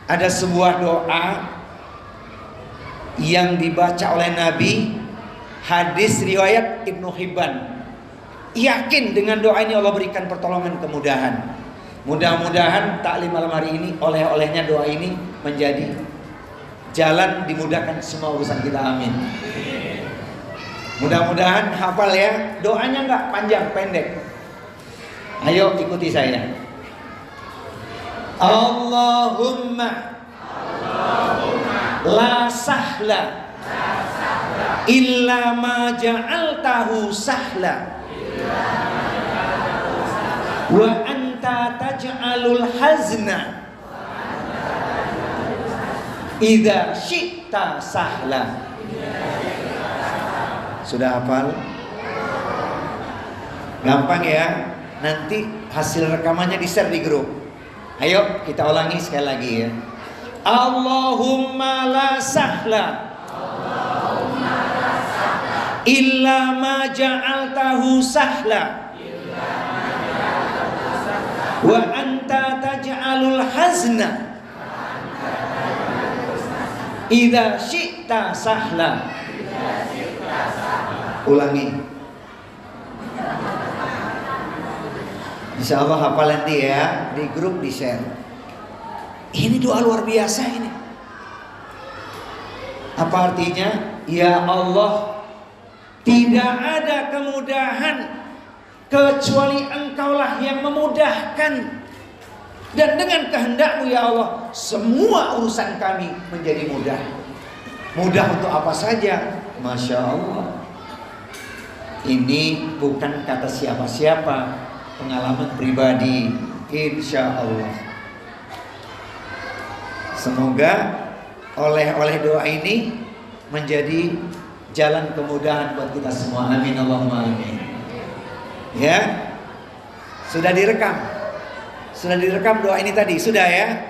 Ada sebuah doa yang dibaca oleh Nabi, hadis riwayat Ibnu Hibban. Yakin dengan doa ini Allah berikan pertolongan, kemudahan. Mudah-mudahan taklim malam hari ini oleh-olehnya doa ini menjadi jalan dimudahkan semua urusan kita, amin. Mudah-mudahan hafal ya. Doanya nggak panjang, pendek. Ayo ikuti saya. Allahumma la sahla illa ma ja'altahu sahla wa anta taj'alul hazna idza syi'ta sahla. Sudah hafal? Gampang ya. Nanti hasil rekamannya di-share di grup. Ayo kita ulangi sekali lagi ya. Allahumma la sahla illa ma ja'altahu sahla wa anta taj'alul hazna idza syi'ta sahla. Ulangi. Insya Allah hafal nanti ya. Di grup di-share. Ini doa luar biasa ini. Apa artinya? Ya Allah, tidak ada kemudahan kecuali Engkaulah yang memudahkan. Dan dengan kehendak-Mu ya Allah, semua urusan kami menjadi mudah. Mudah untuk apa saja? Masya Allah. Ini bukan kata siapa-siapa, pengalaman pribadi. Insya Allah. Semoga oleh doa ini menjadi jalan kemudahan buat kita semua. Amin Allahumma amin. Ya, sudah direkam. Sudah direkam doa ini tadi, sudah ya.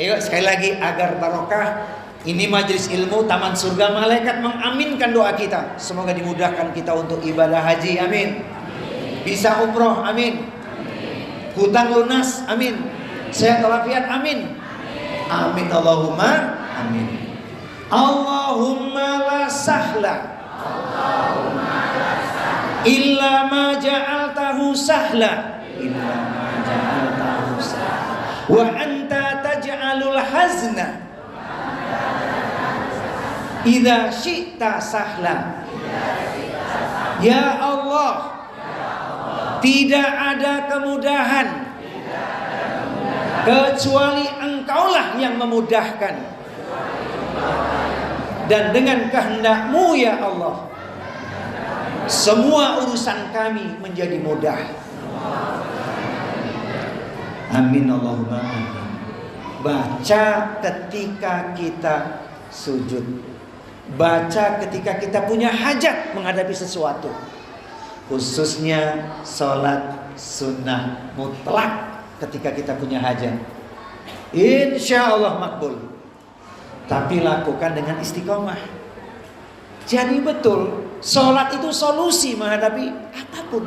Ayo sekali lagi agar barokah. Ini majelis ilmu taman surga, malaikat mengaminkan doa kita. Semoga dimudahkan kita untuk ibadah haji, amin. Bisa umroh, amin. Hutang lunas, amin. Sehat walafiat, amin. Amin Allahumma amin. Allahumma la sahla illa ma ja'altahu sahla wa anta taj'alul hazna idza syi'ta sahla. Ya Allah, tidak ada kemudahan kecuali Engkaulah yang memudahkan. Dan dengan kehendak-Mu ya Allah, semua urusan kami menjadi mudah. Amin Allahumma amin. Baca ketika kita sujud. Baca ketika kita punya hajat menghadapi sesuatu. Khususnya sholat sunnah mutlak ketika kita punya hajat. Insya Allah makbul. Tapi lakukan dengan istiqomah. Jadi betul, sholat itu solusi menghadapi apapun.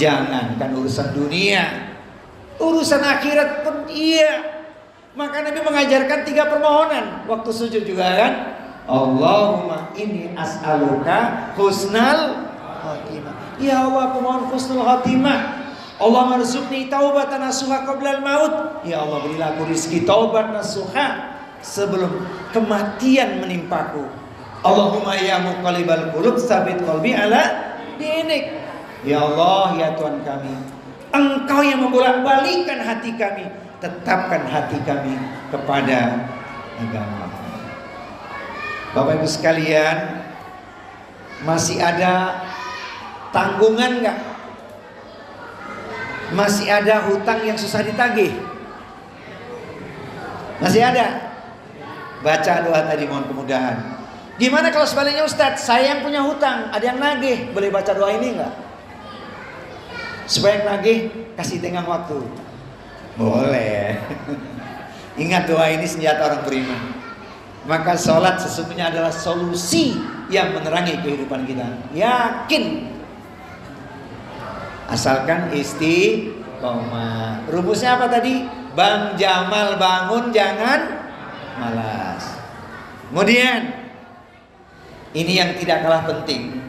Jangankan urusan dunia, urusan akhirat pun iya. Maka Nabi mengajarkan 3 permohonan waktu sujud juga kan. Allahumma inni as'aluka husnal khatimah. Ya Allah, aku mohon husnul khatimah. Allahumma rzuqni taubatan nasuha qabla al-maut. Ya Allah, berilah aku rizki taubat nasuha sebelum kematian menimpaku. Allahumma ya muqallibal qulub tsabit qalbi ala dinik. Ya Allah, ya Tuhan kami, Engkau yang membolak-balikkan hati kami, tetapkan hati kami kepada agama. Bapak Ibu sekalian, masih ada tanggungan enggak? Masih ada hutang yang susah ditagih? Masih ada? Baca doa tadi, mohon kemudahan. Gimana kalau sebaliknya Ustadz, saya yang punya hutang, ada yang nagih, boleh baca doa ini enggak? Supaya yang nagih kasih tenggang waktu. Boleh. Ingat, doa ini senjata orang beriman. Maka sholat sesungguhnya adalah solusi yang menerangi kehidupan kita. Yakin. Asalkan istiqomah. Rumusnya apa tadi? Bang Jamal bangun, jangan malas. Kemudian ini yang tidak kalah penting.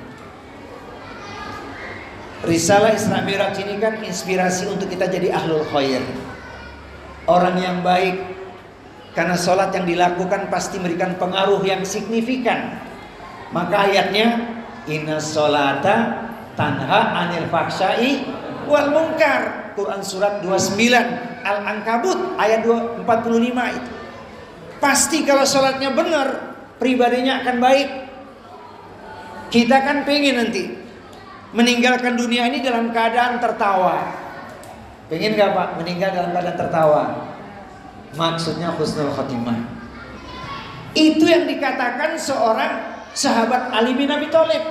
Risalah Isra Mi'raj ini kan inspirasi untuk kita jadi ahlul khair, orang yang baik. Karena sholat yang dilakukan pasti memberikan pengaruh yang signifikan. Maka ayatnya, inna sholata tanha anil fahsya'i wal munkar. Quran surat 29 Al-Ankabut ayat 45 itu. Pasti kalau sholatnya benar, pribadinya akan baik. Kita kan pengen nanti meninggalkan dunia ini dalam keadaan tertawa. Pengen gak Pak meninggal dalam keadaan tertawa? Maksudnya husnul khotimah. Itu yang dikatakan seorang sahabat Ali bin Abi Thalib.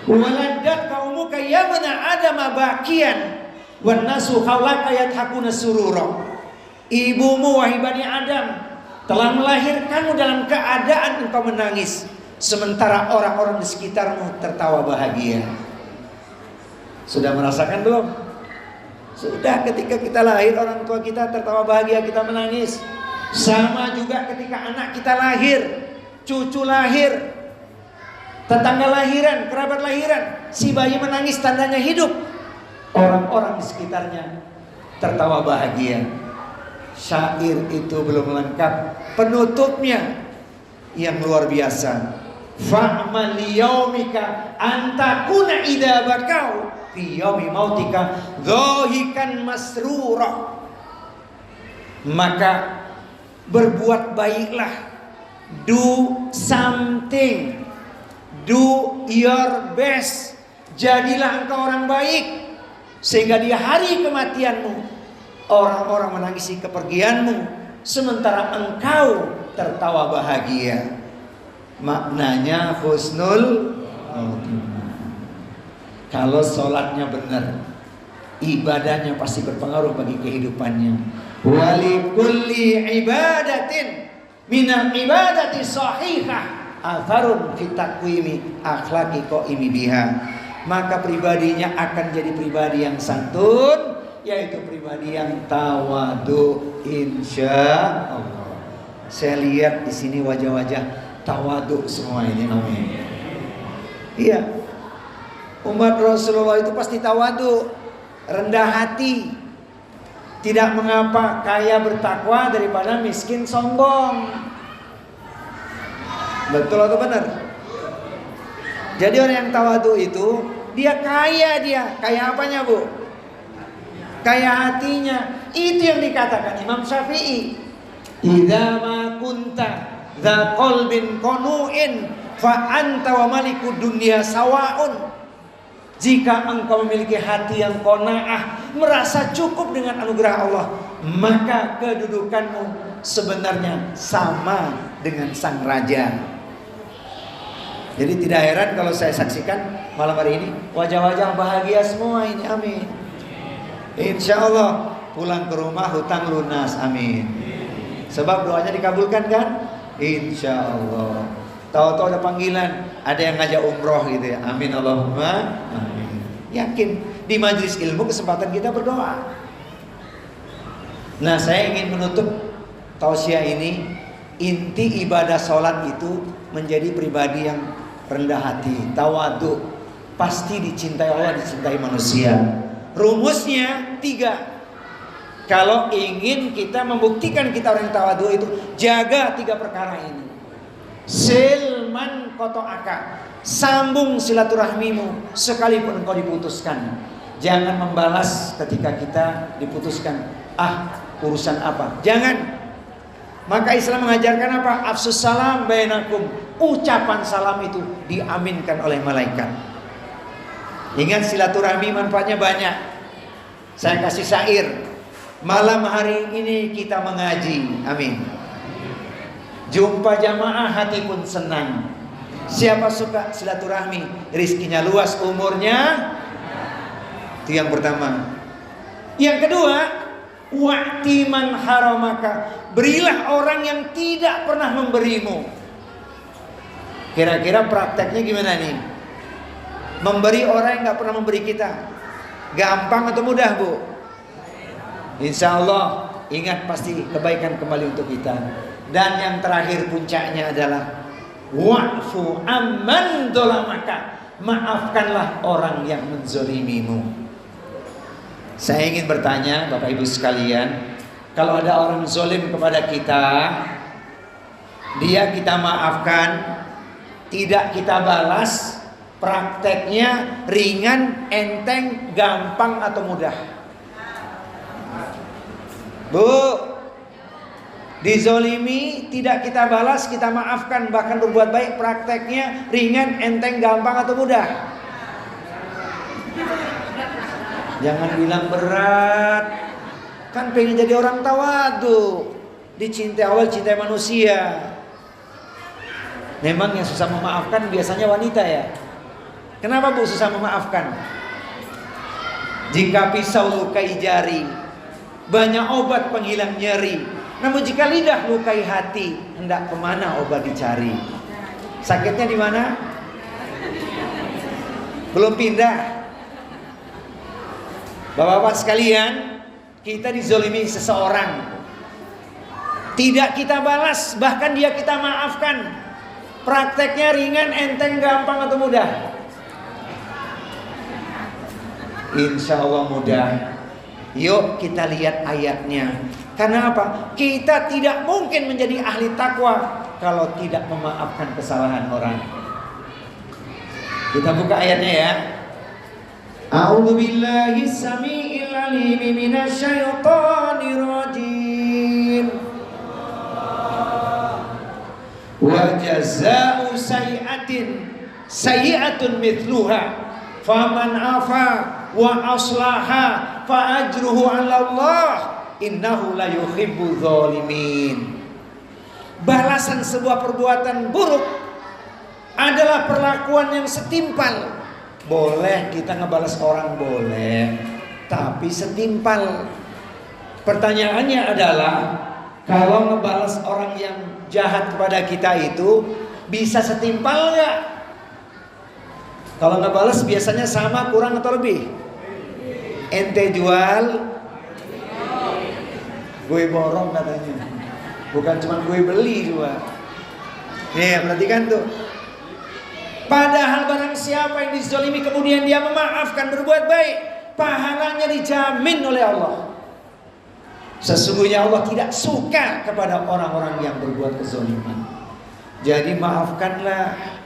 Waladat qaumuka ya bana adama bakian wan nasu haulaka yathakuna surura. Ibumu wahai Bani Adam telah melahirkanmu dalam keadaan engkau menangis, sementara orang-orang di sekitarmu tertawa bahagia. Sudah merasakan belum? Sudah, ketika kita lahir orang tua kita tertawa bahagia, kita menangis. Sama juga ketika anak kita lahir, cucu lahir, tetangga lahiran, kerabat lahiran, si bayi menangis tandanya hidup. Orang-orang di sekitarnya tertawa bahagia. Syair itu belum lengkap, penutupnya yang luar biasa. Fa'mal liyaumika antakuna idza bakau fi yaumi mautika dhahikan masrura. Maka berbuat baiklah, do something, do your best. Jadilah engkau orang baik, sehingga di hari kematianmu orang-orang menangisi kepergianmu, sementara engkau tertawa bahagia. Maknanya husnul khotimah. Kalau sholatnya benar, ibadahnya pasti berpengaruh bagi kehidupannya. Walikulli ibadatin minal ibadati sahihah atharun fi taqwimi akhlaqi qaimi biha. Maka pribadinya akan jadi pribadi yang santun, yaitu pribadi yang tawadu, insya Allah. Saya lihat di sini wajah-wajah tawadu semua ini, amin. Iya, umat Rasulullah itu pasti tawadu, rendah hati. Tidak mengapa kaya bertakwa daripada miskin sombong. Betul atau benar? Jadi orang yang tawadu itu dia kaya, kaya apanya Bu? Kaya hatinya. Itu yang dikatakan Imam Syafi'i. Idza ma kunta dza qalbin qanu'in fa anta wa malikud dunya sawaun. Jika engkau memiliki hati yang qanaah, merasa cukup dengan anugerah Allah, maka kedudukanmu sebenarnya sama dengan sang raja. Jadi tidak heran kalau saya saksikan malam hari ini wajah-wajah bahagia semua ini, amin. Insya Allah pulang ke rumah hutang lunas, amin. Sebab doanya dikabulkan kan? Insya Allah. Tahu-tahu ada panggilan, ada yang ngajak umroh gitu ya. Amin Allahumma amin. Yakin di majelis ilmu kesempatan kita berdoa. Nah, saya ingin menutup tausiah ini. Inti ibadah sholat itu menjadi pribadi yang rendah hati, tawadu, pasti dicintai Allah, dicintai manusia. Rumusnya 3. Kalau ingin kita membuktikan kita orang yang tawadu itu, jaga 3 perkara ini. Silman koto'aka, sambung silaturahmimu sekalipun engkau diputuskan. Jangan membalas ketika kita diputuskan. Urusan apa? Jangan. Maka Islam mengajarkan apa? Afsus salam bainakum. Ucapan salam itu diaminkan oleh malaikat. Ingat, silaturahmi manfaatnya banyak. Saya kasih syair. Malam hari ini kita mengaji. Amin. Jumpa jamaah hati pun senang. Siapa suka silaturahmi, rizkinya luas, umurnya. Itu yang pertama. Yang kedua, wa'ti man haramaka, berilah orang yang tidak pernah memberimu. Kira-kira prakteknya gimana nih? Memberi orang yang gak pernah memberi kita, gampang atau mudah, Bu? Insya Allah, ingat pasti kebaikan kembali untuk kita. Dan yang terakhir puncaknya adalah wa'fu amman dolamaka, maafkanlah orang yang menzolimimu. Saya ingin bertanya Bapak Ibu sekalian, kalau ada orang zolim kepada kita, dia kita maafkan, tidak kita balas, prakteknya ringan, enteng, gampang atau mudah? Bu, dizolimi, tidak kita balas, kita maafkan, bahkan berbuat baik, prakteknya ringan, enteng, gampang atau mudah? Jangan bilang berat. Kan pengen jadi orang tawadu, dicintai Allah, cintai manusia. Memang yang susah memaafkan biasanya wanita ya. Kenapa Bu susah memaafkan? Jika pisau lukai jari, banyak obat penghilang nyeri. Namun jika lidah lukai hati, hendak kemana obat dicari? Sakitnya di mana? Belum pindah. Bapak-bapak sekalian, kita dizolimi seseorang, tidak kita balas, bahkan dia kita maafkan. Prakteknya ringan, enteng, gampang atau mudah? Insya Allah mudah. Yuk kita lihat ayatnya. Karena apa? Kita tidak mungkin menjadi ahli takwa kalau tidak memaafkan kesalahan orang. Kita buka ayatnya ya. A'udzu billahi samii'il 'aliim minasyaitonir rajiim. Wa jazaa'u sayyi'atun mithluha faman 'afa wa aslaha fa ajruhu 'ala Allah innahu la yuhibbudz zalimin. Balasan sebuah perbuatan buruk adalah perlakuan yang setimpal. Boleh kita ngebalas orang, boleh, tapi setimpal. Pertanyaannya adalah, kalau ngebalas orang yang jahat kepada kita itu bisa setimpal nggak? Kalau ngebalas biasanya sama, kurang atau lebih? Ente jual, gue borong katanya. Bukan cuma gue beli juga. Nih perhatikan tuh. Padahal barang siapa yang dizalimi kemudian dia memaafkan, berbuat baik, pahalanya dijamin oleh Allah. Sesungguhnya Allah tidak suka kepada orang-orang yang berbuat kezaliman. Jadi maafkanlah.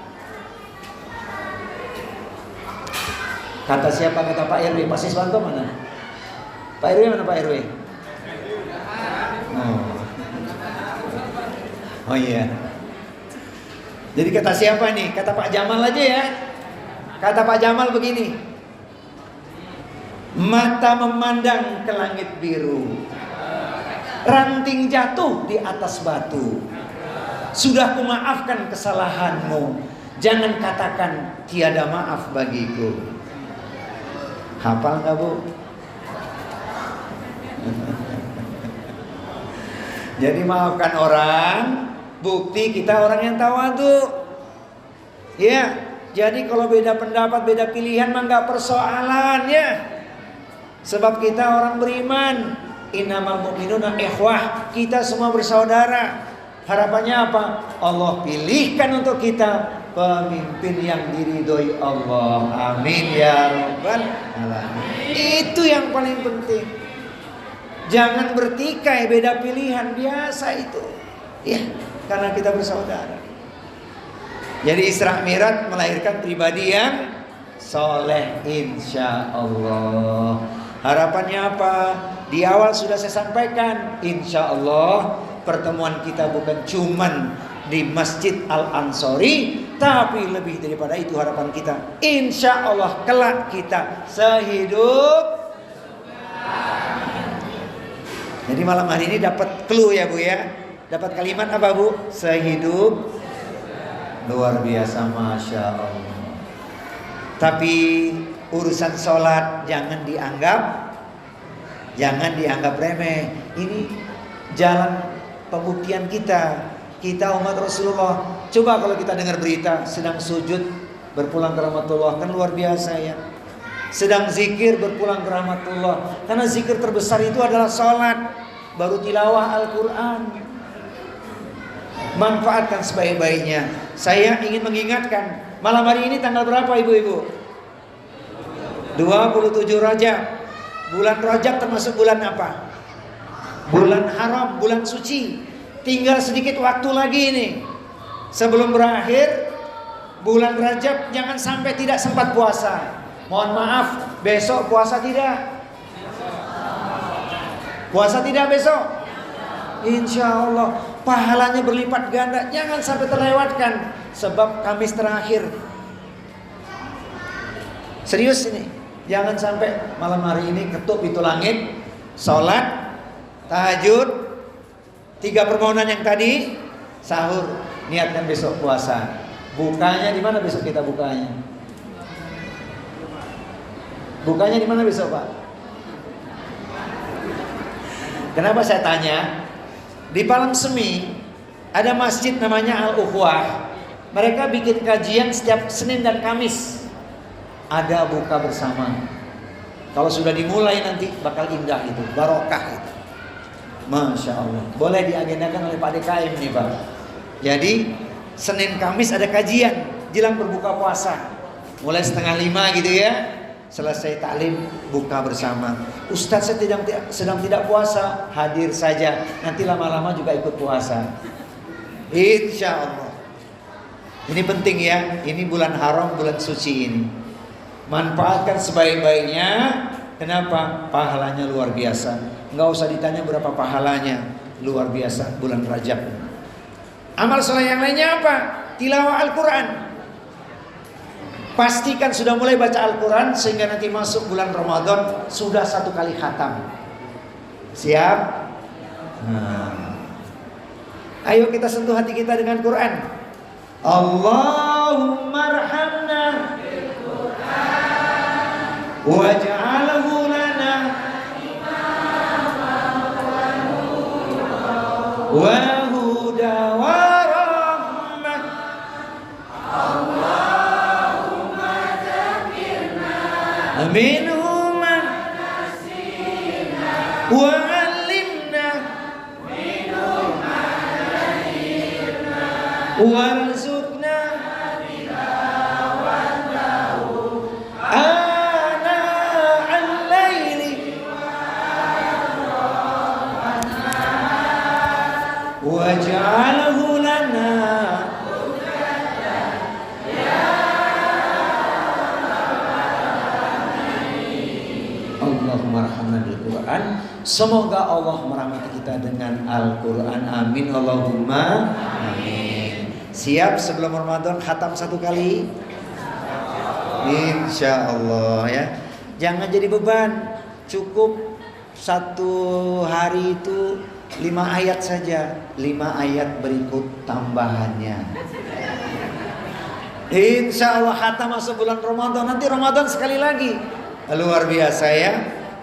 Kata siapa? Kata Pak RW. Pak Siswanto mana? Pak RW mana Pak RW? Oh iya. Jadi kata siapa nih? Kata Pak Jamal aja ya. Kata Pak Jamal begini. Mata memandang ke langit biru, ranting jatuh di atas batu. Sudah kumaafkan kesalahanmu, jangan katakan tiada maaf bagiku. Hafal gak Bu? Jadi maafkan orang, bukti kita orang yang tawadu. Ya, jadi kalau beda pendapat, beda pilihan mah nggak persoalan ya. Sebab kita orang beriman. Innamal mu'minuna ikhwah, kita semua bersaudara. Harapannya apa? Allah pilihkan untuk kita pemimpin yang diridhoi Allah. Amin ya rabbal alamin. Itu yang paling penting. Jangan bertikai beda pilihan, biasa itu. Ya, karena kita bersaudara. Jadi Isra Mi'raj melahirkan pribadi yang soleh, insya Allah. Harapannya apa? Di awal sudah saya sampaikan, insya Allah pertemuan kita bukan cuman di Masjid Al-Ansori, tapi lebih daripada itu harapan kita, insya Allah kelak kita sehidup. Jadi malam hari ini dapat clue ya Bu ya, dapat kalimat apa Bu? Sehidup. Luar biasa, Masya Allah. Tapi urusan sholat jangan dianggap remeh. Ini jalan pembuktian kita. Kita umat Rasulullah. Coba kalau kita dengar berita sedang sujud berpulang ke rahmatullah, kan luar biasa ya. Sedang zikir berpulang ke rahmatullah. Karena zikir terbesar itu adalah sholat, baru tilawah Al-Quran. Manfaatkan sebaik-baiknya. Saya ingin mengingatkan, malam hari ini tanggal berapa ibu-ibu? 27 Rajab. Bulan Rajab termasuk bulan apa? Bulan haram, bulan suci. Tinggal sedikit waktu lagi ini. Sebelum berakhir bulan Rajab, jangan sampai tidak sempat puasa. Mohon maaf, besok puasa tidak? Puasa tidak besok? Insya Allah pahalanya berlipat ganda. Jangan sampai terlewatkan. Sebab Kamis terakhir. Serius ini. Jangan sampai malam hari ini ketuk pintu langit, sholat, tahajud, 3 permohonan yang tadi, sahur, niatkan besok puasa. Bukanya di mana besok kita bukanya? Bukanya di mana besok Pak? Kenapa saya tanya? Di Palang Semi ada masjid namanya Al-Ukhwah. Mereka bikin kajian setiap Senin dan Kamis. Ada buka bersama. Kalau sudah dimulai nanti bakal indah itu, barokah itu. Masya Allah. Boleh diagendakan oleh Pak DKM nih Pak. Jadi Senin Kamis ada kajian jelang berbuka puasa. Mulai 4:30 gitu ya. Selesai taklim buka bersama. Ustadz saya sedang tidak puasa, hadir saja. Nanti lama-lama juga ikut puasa. Insya Allah. Ini penting ya. Ini bulan haram, bulan suci ini. Manfaatkan sebaik-baiknya. Kenapa? Pahalanya luar biasa. Nggak usah ditanya berapa pahalanya. Luar biasa bulan Rajab. Amal soleh yang lainnya apa? Tilawah Al-Quran. Pastikan sudah mulai baca Al-Quran sehingga nanti masuk bulan Ramadan sudah 1 kali khatam. Siap? Nah. Ayo kita sentuh hati kita dengan Quran. Allahumma arhamna bil Quran waj'alhu lana wa huda wa rahmah. Allahumma dzakirna minhu ma nasina wa 'allimna minhu ma jahilna warzuqna tilawatahu ana al-laili waj'alhu lana Allahumma rahmana bil Quran. Semoga Allah merahmati kita dengan Al-Quran. Amin Allahumma amin. Siap sebelum Ramadan khatam 1 kali? Insya Allah ya. Jangan jadi beban. Cukup 1 hari itu 5 ayat saja. 5 ayat berikut tambahannya. Insya Allah khatam masuk bulan Ramadan. Nanti Ramadan sekali lagi. Luar biasa ya.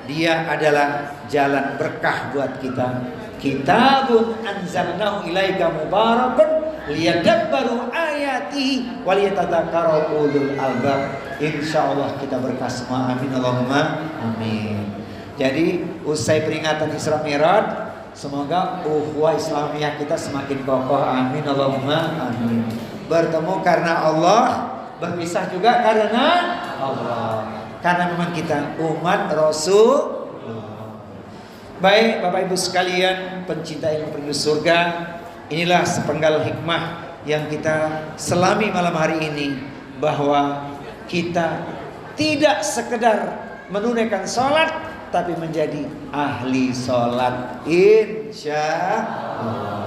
Dia adalah jalan berkah buat kita. Kitabun anzalnahu ilaika mubarakun liyadabbaru ayatihi waliyatadzakkaru ulul albab. Insyaallah kita berkah semua. Amin Allahumma amin. Jadi usai peringatan Isra Mi'raj, semoga ukhuwah Islamiyah kita semakin kokoh. Amin Allahumma amin. Bertemu karena Allah, berpisah juga karena Allah. Karena memang kita umat Rasul. Baik Bapak Ibu sekalian, pencinta ilmu penduduk surga, inilah sepenggal hikmah yang kita selami malam hari ini, bahwa kita tidak sekedar menunaikan sholat, tapi menjadi ahli sholat, insya Allah.